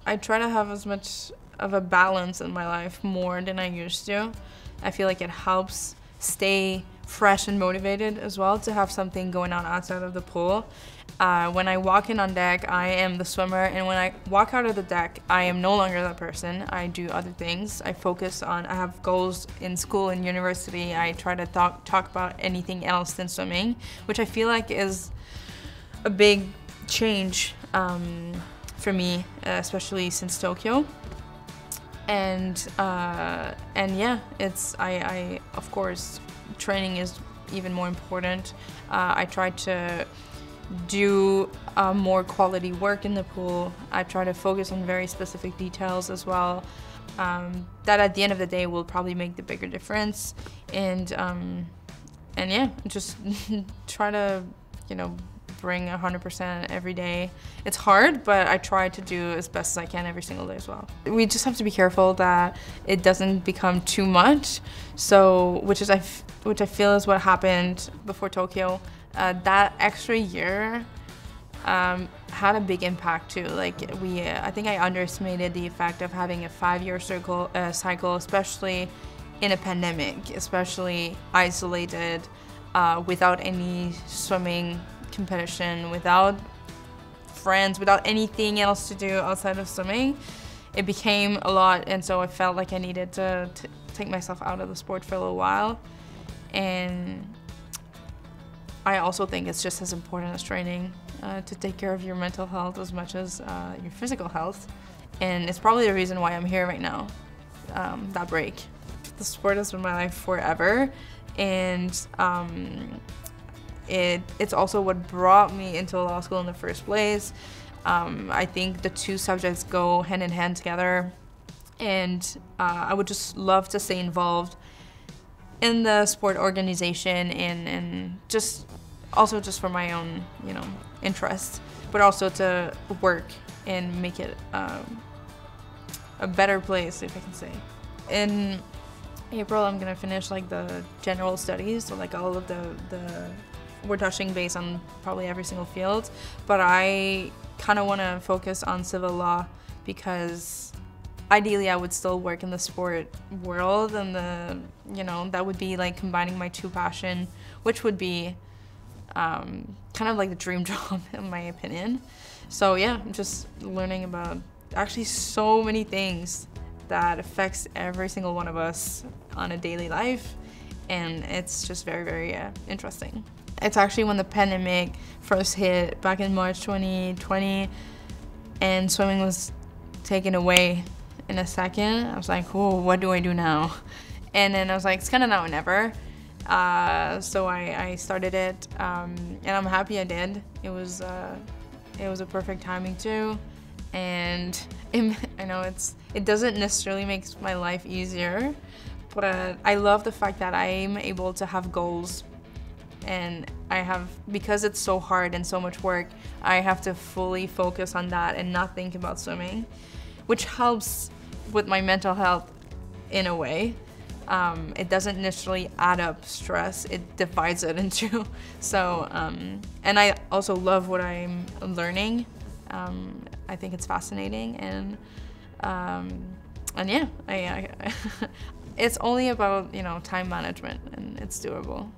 I try to have as much of a balance in my life more than I used to. I feel like it helps stay fresh and motivated as well to have something going on outside of the pool. When I walk in on deck, I am the swimmer, and when I walk out of the deck, I am no longer that person. I do other things. I have goals in school and university. I try to talk about anything else than swimming, which I feel like is a big change for me, especially since Tokyo. And yeah, I of course, training is even more important. I try to do more quality work in the pool. I try to focus on very specific details as well, that at the end of the day will probably make the bigger difference. And yeah, just try to, bring 100% every day. It's hard, but I try to do as best as I can every single day as well. We just have to be careful that it doesn't become too much. So, which I feel is what happened before Tokyo. That extra year had a big impact too. Like I think I underestimated the effect of having a 5-year cycle, especially in a pandemic, especially isolated, without any swimming competition, without friends, without anything else to do outside of swimming. It became a lot, and so I felt like I needed to take myself out of the sport for a little while. And I also think it's just as important as training to take care of your mental health as much as your physical health. And it's probably the reason why I'm here right now, that break. The sport has been my life forever, and it's also what brought me into law school in the first place. I think the two subjects go hand in hand together, and I would just love to stay involved in the sport organization and just for my own, interest, but also to work and make it a better place, if I can say. In April, I'm gonna finish like the general studies, so like all of we're touching base on probably every single field, but I kind of want to focus on civil law because ideally I would still work in the sport world, and that would be like combining my two passions, which would be kind of like the dream job in my opinion. So yeah, just learning about actually so many things that affects every single one of us on a daily life, and it's just very, very interesting. It's actually when the pandemic first hit back in March 2020 and swimming was taken away in a second. I was like, oh, what do I do now? And then I was like, it's kind of now or never. So I started it, and I'm happy I did. It was a perfect timing too. And I know it doesn't necessarily make my life easier, but I love the fact that I'm able to have goals, and because it's so hard and so much work, I have to fully focus on that and not think about swimming, which helps with my mental health in a way. It doesn't necessarily add up stress, it divides it into. So, and I also love what I'm learning. I think it's fascinating, and yeah, it's only about, time management, and it's doable.